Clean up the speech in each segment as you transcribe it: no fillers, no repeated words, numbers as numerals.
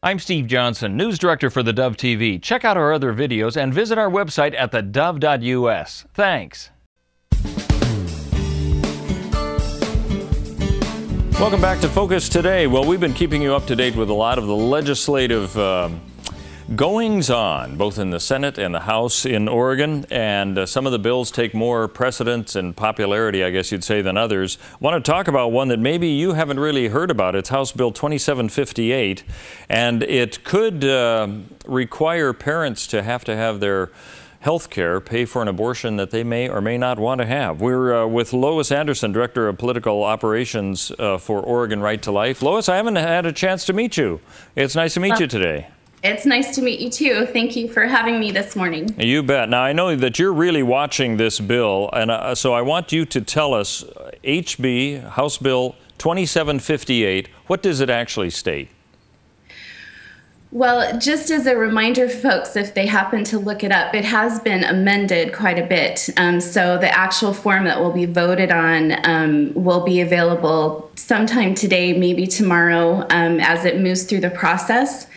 I'm Steve Johnson, News Director for theDove TV. Check out our other videos and visit our website at thedove.us. Thanks. Welcome back to Focus Today. Well, we've been keeping you up to date with a lot of the legislative goings-on, both in the Senate and the House in Oregon, and some of the bills take more precedence and popularity, I guess you'd say, than others. I want to talk about one that maybe you haven't really heard about. It's House Bill 2758, and it could require parents to have their health care pay for an abortion that they may or may not want to have. We're with Lois Anderson, Director of Political Operations for Oregon Right to Life. Lois, I haven't had a chance to meet you. It's nice to meet you today. It's nice to meet you, too. Thank you for having me this morning. You bet. Now, I know that you're really watching this bill, and so I want you to tell us, HB, House Bill 2758, what does it actually state? Well, just as a reminder, folks, if they happen to look it up, it has been amended quite a bit. So the actual form that will be voted on will be available sometime today, maybe tomorrow, as it moves through the process.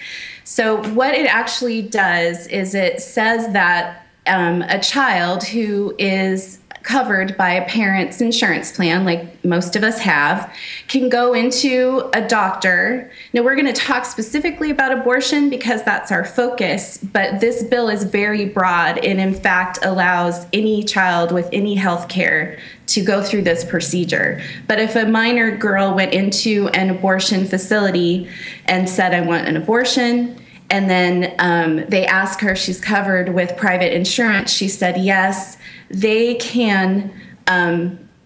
So what it actually does is it says that a child who is covered by a parent's insurance plan, like most of us have, can go into a doctor. Now, we're going to talk specifically about abortion because that's our focus, but this bill is very broad and, in fact, allows any child with any health care to go through this procedure. But if a minor girl went into an abortion facility and said, I want an abortion, and then they ask her, she's covered with private insurance, she said yes, they can,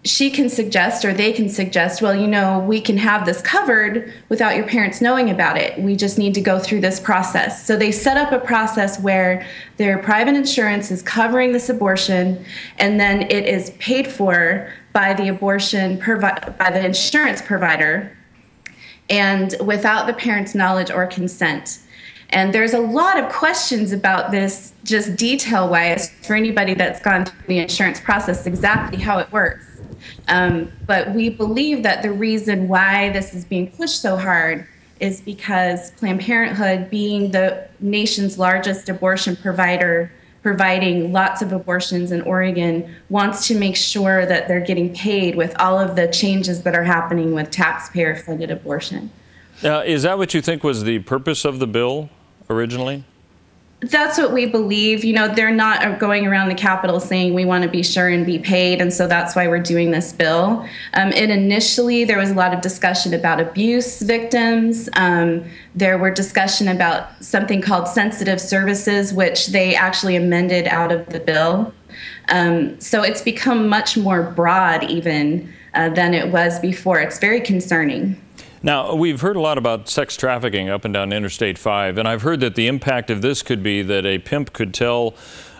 she can suggest, or they can suggest, well, you know, we can have this covered without your parents knowing about it. We just need to go through this process. So they set up a process where their private insurance is covering this abortion, and then it is paid for by the by the insurance provider, and without the parents' knowledge or consent. And there's a lot of questions about this, just detail-wise, for anybody that's gone through the insurance process, exactly how it works. But we believe that the reason why this is being pushed so hard is because Planned Parenthood, being the nation's largest abortion provider, providing lots of abortions in Oregon, wants to make sure that they're getting paid with all of the changes that are happening with taxpayer-funded abortion. Is that what you think was the purpose of the bill originally? That's what we believe. You know, they're not going around the Capitol saying we want to be sure and be paid, and so that's why we're doing this bill. And initially, there was a lot of discussion about abuse victims. There were discussion about something called sensitive services, which they actually amended out of the bill. So it's become much more broad even than it was before. It's very concerning. Now, we've heard a lot about sex trafficking up and down Interstate 5, and I've heard that the impact of this could be that a pimp could tell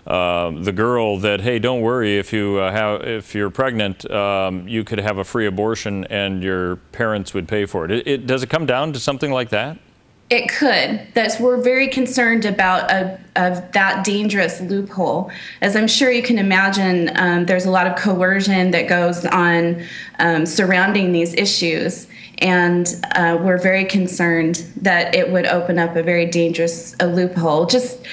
the girl that, hey, don't worry, if you're pregnant, you could have a free abortion and your parents would pay for it. Does it come down to something like that? It could. We're very concerned about that dangerous loophole. As I'm sure you can imagine, there's a lot of coercion that goes on surrounding these issues. And we're very concerned that it would open up a very dangerous loophole. Just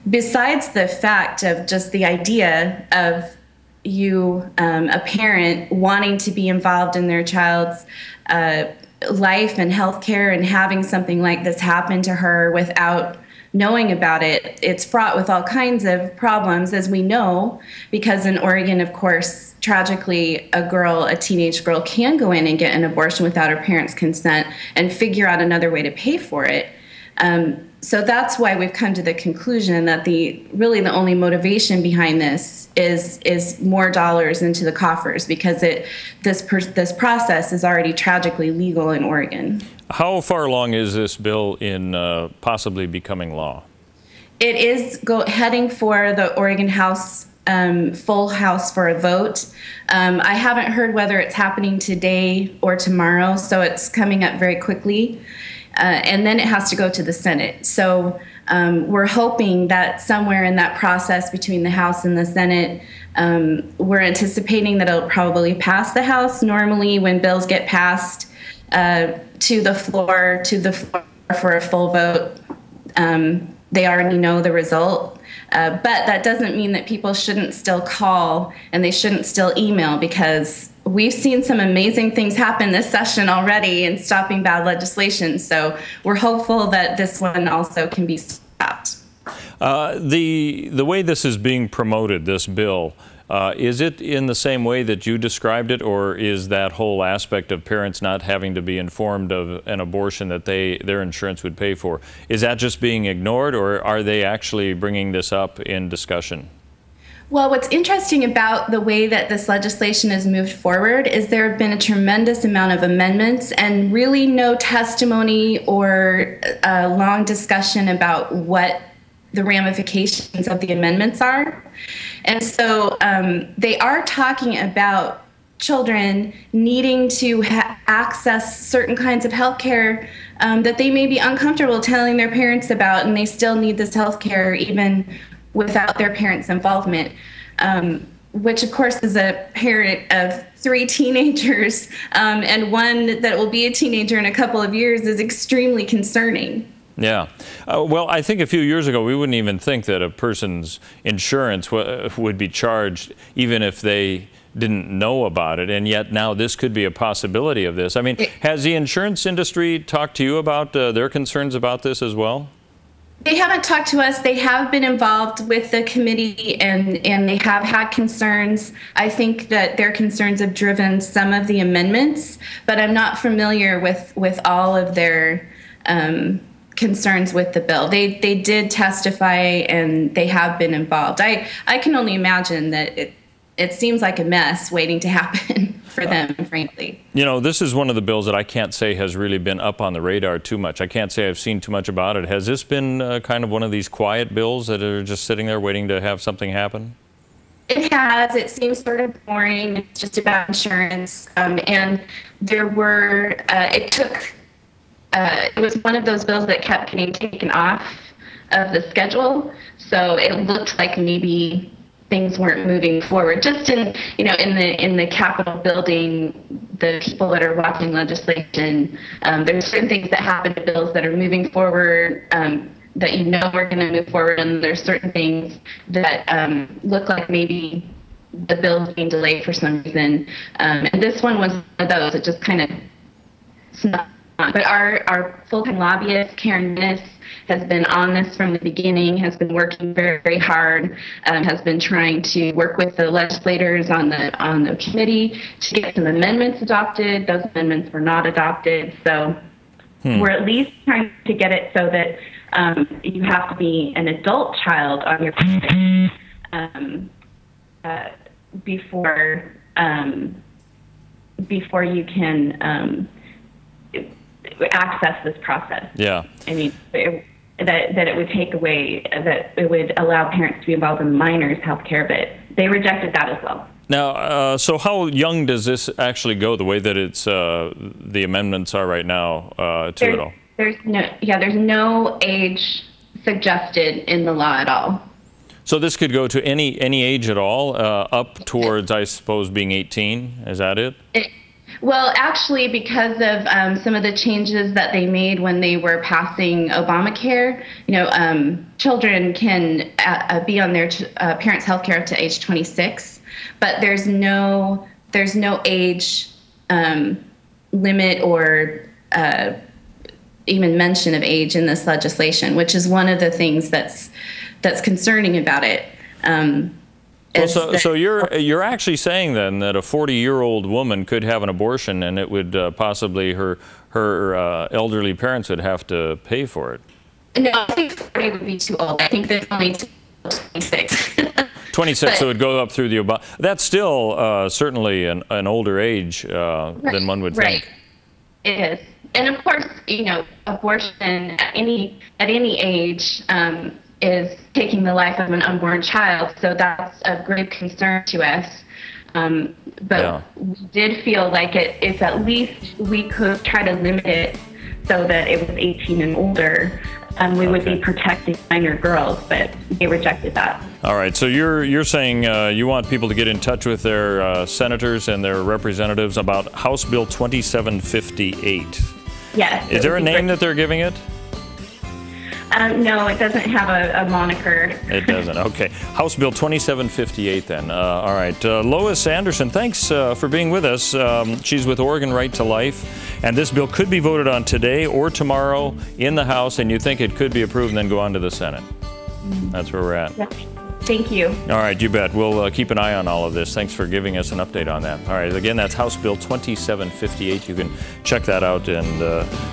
besides the fact of just the idea of you, a parent, wanting to be involved in their child's life and health care and having something like this happen to her without knowing about it, it's fraught with all kinds of problems, as we know, because in Oregon, of course, tragically, a teenage girl can go in and get an abortion without her parents' consent and figure out another way to pay for it. So that's why we've come to the conclusion that really the only motivation behind this is more dollars into the coffers, because this process is already tragically legal in Oregon. How far along is this bill in possibly becoming law? It is heading for the Oregon House, full House for a vote. I haven't heard whether it's happening today or tomorrow, so it's coming up very quickly. And then it has to go to the Senate. So we're hoping that somewhere in that process between the House and the Senate, we're anticipating that it'll probably pass the House. Normally, when bills get passed to the floor for a full vote, they already know the result. But that doesn't mean that people shouldn't still call and they shouldn't still email, because we've seen some amazing things happen this session already in stopping bad legislation. So we're hopeful that this one also can be stopped. The way this is being promoted, this bill, is it in the same way that you described it, or is that whole aspect of parents not having to be informed of an abortion that their insurance would pay for, is that just being ignored, or are they actually bringing this up in discussion? Well, what's interesting about the way that this legislation has moved forward is there have been a tremendous amount of amendments and really no testimony or long discussion about what the ramifications of the amendments are. And so they are talking about children needing to access certain kinds of health care that they may be uncomfortable telling their parents about, and they still need this health care even without their parents' involvement, which of course is a parent of 3 teenagers, and one that will be a teenager in a couple of years, is extremely concerning. Yeah. Well, I think a few years ago we wouldn't even think that a person's insurance would be charged even if they didn't know about it, and yet now this could be a possibility of this. I mean, has the insurance industry talked to you about their concerns about this as well? They haven't talked to us. They have been involved with the committee, and they have had concerns. I think that their concerns have driven some of the amendments, but I'm not familiar with all of their concerns with the bill. They did testify, and they have been involved. I can only imagine that it seems like a mess waiting to happen for them, frankly. You know, this is one of the bills that I can't say has really been up on the radar too much. I can't say I've seen too much about it. Has this been kind of one of these quiet bills that are just sitting there waiting to have something happen? It has. It seems sort of boring. It's just about insurance. And there were, it was one of those bills that kept getting taken off of the schedule. So it looked like maybe things weren't moving forward. Just in the Capitol building, the people that are watching legislation, there's certain things that happen to bills that are moving forward, that are going to move forward, and there's certain things that look like maybe the bill's being delayed for some reason. And this one was one of those. It just kind of snuck on. But our full-time lobbyist, Karen Miss, has been on this from the beginning, has been working very, very hard, has been trying to work with the legislators on the committee to get some amendments adopted. Those amendments were not adopted. So we're at least trying to get it so that you have to be an adult child on your before you can access this process. Yeah. I mean, that it would take away, that it would allow parents to be involved in minors' health care, but they rejected that as well. Now, so how young does this actually go, the way that it's the amendments are right now to it all? There's no age suggested in the law at all. So this could go to any age at all, up towards, I suppose, being 18. Is that it? Well, actually, because of some of the changes that they made when they were passing Obamacare, children can be on their parents' health care up to age 26, but there's no age limit or even mention of age in this legislation, which is one of the things that's concerning about it. So you're actually saying then that a 40-year-old woman could have an abortion, and it would possibly her elderly parents would have to pay for it? No, I think 40 would be too old. I think there's only 26. 26, so it would go up through the Obama. That's still certainly an older age than one would think. It is, and of course, abortion at any age is taking the life of an unborn child, so that's of great concern to us. But we did feel like if at least we could try to limit it so that it was 18 and older, we would be protecting minor girls, but they rejected that. All right, so you're saying you want people to get in touch with their senators and their representatives about House Bill 2758. Yes. Is there a name that they're giving it? No, it doesn't have a moniker. It doesn't. Okay. House Bill 2758 then. All right. Lois Anderson, thanks for being with us. She's with Oregon Right to Life. And this bill could be voted on today or tomorrow in the House, and you think it could be approved and then go on to the Senate. That's where we're at. Yeah. Thank you. All right, you bet. We'll keep an eye on all of this. Thanks for giving us an update on that. All right, again, that's House Bill 2758. You can check that out and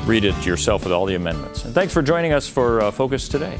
read it yourself with all the amendments. And thanks for joining us for Focus Today.